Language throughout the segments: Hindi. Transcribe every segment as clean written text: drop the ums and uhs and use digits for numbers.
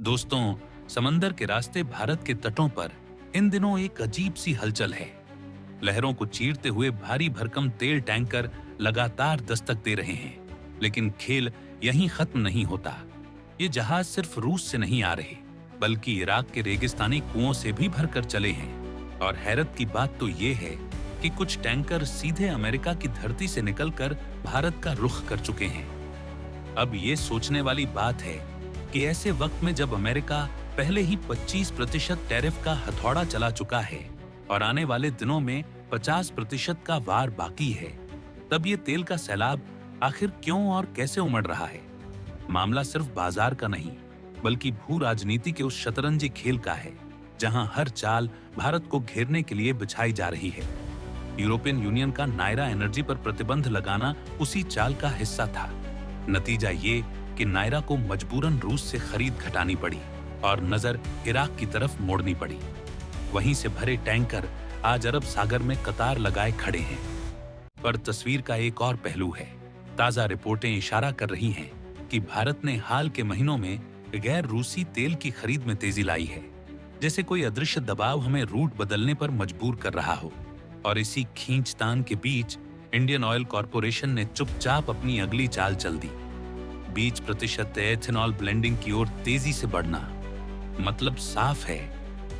दोस्तों, समंदर के रास्ते भारत के तटों पर इन दिनों एक अजीब सी हलचल है। लहरों को चीरते हुए भारी भरकम तेल टैंकर लगातार दस्तक दे रहे हैं, लेकिन खेल यहीं खत्म नहीं होता। ये जहाज सिर्फ रूस से नहीं आ रहे, बल्कि इराक के रेगिस्तानी कुओं से भी भरकर चले हैं। और हैरत की बात तो ये है कि कुछ टैंकर सीधे अमेरिका की धरती से निकलकर भारत का रुख कर चुके हैं। अब ये सोचने वाली बात है कि ऐसे वक्त में जब अमेरिका पहले ही 25% टैरिफ का हथौड़ा चला चुका है और आने वाले दिनों में 50% का वार बाकी है, तब ये तेल का सैलाब आखिर क्यों और कैसे उमड़ रहा है? मामला सिर्फ बाजार का नहीं, बल्कि भू राजनीति के उस शतरंजी खेल का है, जहां हर चाल भारत को घेरने के लिए बिछाई जा रही है। यूरोपियन यूनियन का नायरा एनर्जी पर प्रतिबंध लगाना उसी चाल का हिस्सा था। नतीजा ये कि नायरा को मजबूरन रूस से खरीद घटानी पड़ी और नजर इराक की तरफ मोड़नी पड़ी। वहीं से भरे टैंकर आज अरब सागर में कतार लगाए खड़े हैं। पर तस्वीर का एक और पहलू है। ताजा रिपोर्टें इशारा कर रही हैं कि भारत ने हाल के महीनों में गैर रूसी तेल की खरीद में तेजी लाई है, जैसे कोई अदृश्य दबाव हमें रूट बदलने पर मजबूर कर रहा हो। और इसी खींचतान के बीच इंडियन ऑयल कॉरपोरेशन ने चुपचाप अपनी अगली चाल चल दी। 20% एथेनॉल ब्लेंडिंग की ओर तेजी से बढ़ना। मतलब साफ है,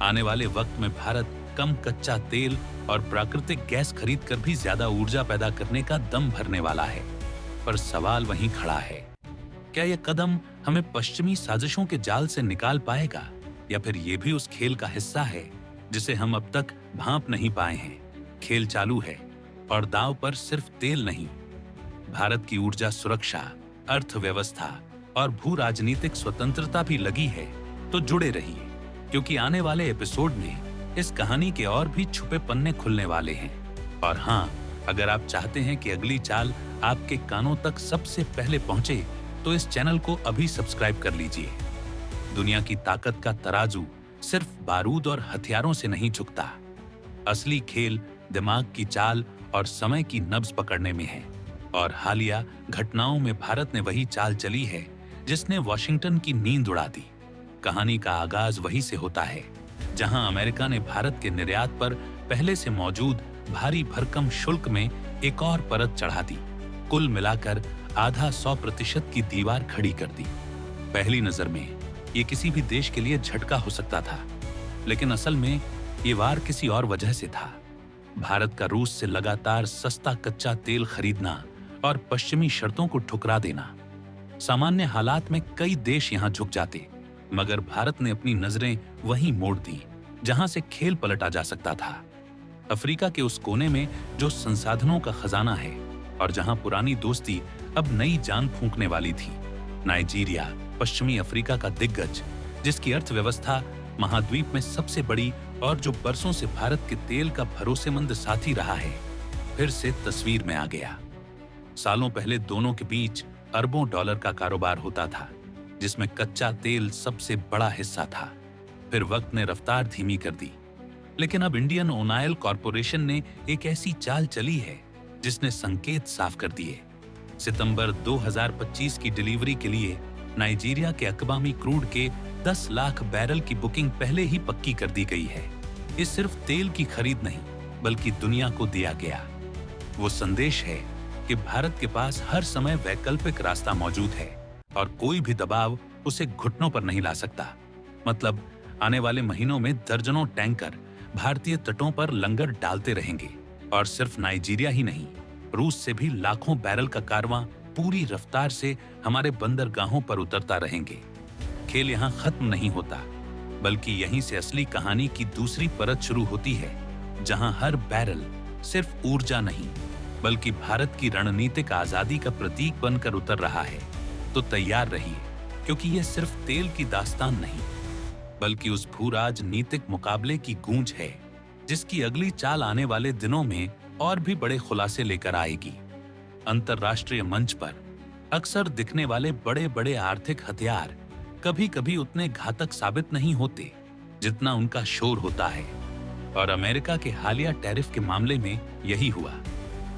आने वाले वक्त में भारत कम कच्चा तेल और प्राकृतिक गैस खरीदकर भी ज्यादा ऊर्जा पैदा करने का दम भरने वाला है। पर सवाल वहीं खड़ा है, क्या यह कदम हमें पश्चिमी साजिशों के जाल से निकाल पाएगा, या फिर यह भी उस खेल का हिस्सा है जिसे हम अब तक भांप नहीं पाए हैं? खेल चालू है और दांव पर सिर्फ तेल नहीं, भारत की ऊर्जा सुरक्षा, अर्थव्यवस्था और भू राजनीतिक स्वतंत्रता भी लगी है। तो जुड़े रहिए, क्योंकि आने वाले एपिसोड में इस कहानी के और भी छुपे पन्ने खुलने वाले हैं। और हाँ, अगर आप चाहते हैं कि अगली चाल आपके कानों तक सबसे पहले पहुंचे, तो इस चैनल को अभी सब्सक्राइब कर लीजिए। दुनिया की ताकत का तराजू सिर्फ बारूद और हथियारों से नहीं झुकता। असली खेल दिमाग की चाल और समय की नब्ज पकड़ने में है। और हालिया घटनाओं में भारत ने वही चाल चली है जिसने वॉशिंगटन की नींद उड़ा दी। कहानी का आगाज वहीं से होता है, जहां अमेरिका ने भारत के निर्यात पर पहले से मौजूद भारी भरकम शुल्क में एक और परत चढ़ा दी। कुल मिलाकर आधा 100% की दीवार खड़ी कर दी। पहली नजर में ये किसी भी देश के लिए झटका हो सकता था, लेकिन असल में ये वार किसी और वजह से था। भारत का रूस से लगातार सस्ता कच्चा तेल खरीदना और पश्चिमी शर्तों को ठुकरा देना। सामान्य हालात में कई देश यहां झुक जाते, मगर भारत ने अपनी नजरें वहीं मोड़ दी जहां से खेल पलटा जा सकता था। अफ्रीका के उस कोने में जो संसाधनों का खजाना है और जहां पुरानी दोस्ती अब नई जान फूंकने वाली थी। नाइजीरिया, पश्चिमी अफ्रीका का दिग्गज, जिसकी अर्थव्यवस्था महाद्वीप में सबसे बड़ी और जो बरसों से भारत के तेल का भरोसेमंद साथी रहा है, फिर से तस्वीर में आ गया। सालों पहले दोनों के बीच अरबों डॉलर का कारोबार होता था, जिसमें कच्चा तेल सबसे बड़ा हिस्सा था। फिर वक्त ने रफ्तार धीमी कर दी, लेकिन अब इंडियन ऑयल कॉरपोरेशन ने एक ऐसी चाल चली है जिसने संकेत साफ कर दिए। सितंबर 2025 की डिलीवरी के लिए नाइजीरिया के अकबामी क्रूड के 10 लाख बैरल की बुकिंग पहले ही पक्की कर दी गई है। ये सिर्फ तेल की खरीद नहीं, बल्कि दुनिया को दिया गया वो संदेश है कि भारत के पास हर समय वैकल्पिक रास्ता मौजूद है और कोई भी दबाव उसे घुटनों पर नहीं ला सकता। मतलब आने वाले महीनों में दर्जनों टैंकर भारतीय तटों पर लंगर डालते रहेंगे। और सिर्फ नाइजीरिया ही नहीं, रूस से भी लाखों बैरल का कारवां पूरी रफ्तार से हमारे बंदरगाहों पर उतरता रहेंगे। खेल यहाँ खत्म नहीं होता, बल्कि यहीं से असली कहानी की दूसरी परत शुरू होती है, जहां हर बैरल सिर्फ ऊर्जा नहीं, बल्कि भारत की रणनीतिक आजादी का प्रतीक बनकर उतर रहा है। तो तैयार रहिए, क्योंकि यह सिर्फ तेल की दास्तान नहीं, बल्कि उस भू राजनीतिक मुकाबले की गूंज है, जिसकी अगली चाल आने वाले दिनों में और भी बड़े खुलासे लेकर आएगी। अंतर्राष्ट्रीय मंच पर अक्सर दिखने वाले बड़े बड़े आर्थिक हथियार कभी कभी उतने घातक साबित नहीं होते जितना उनका शोर होता है। और अमेरिका के हालिया टैरिफ के मामले में यही हुआ।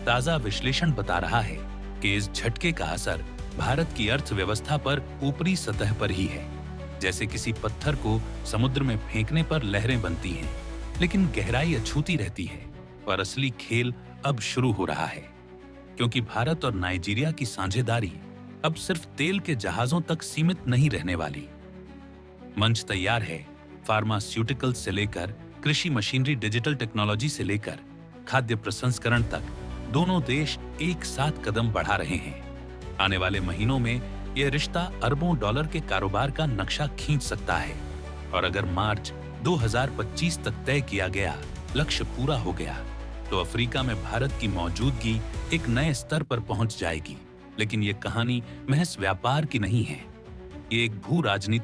ताजा विश्लेषण बता रहा है कि इस झटके का असर भारत की अर्थव्यवस्था पर ऊपरी सतह पर ही है, जैसे किसी पत्थर को समुद्र में फेंकने पर लहरें बनती हैं, लेकिन गहराई अछूती रहती है। और असली खेल अब शुरू हो रहा है, क्योंकि भारत और नाइजीरिया की साझेदारी अब सिर्फ तेल के जहाजों तक सीमित नहीं रहने वाली। मंच तैयार है। फार्मास्यूटिकल से लेकर कृषि मशीनरी, डिजिटल टेक्नोलॉजी से लेकर खाद्य प्रसंस्करण तक दोनों देश एक साथ कदम बढ़ा रहे हैं। आने वाले महीनों में यह रिश्ता अरबों डॉलर के कारोबार का नक्शा खींच सकता है। और अगर मार्च 2025 तक तय किया गया लक्ष्य पूरा हो गया, तो अफ्रीका में भारत की मौजूदगी एक नए स्तर पर पहुंच जाएगी। लेकिन ये कहानी महज व्यापार की नहीं है, ये एक भू राजनीति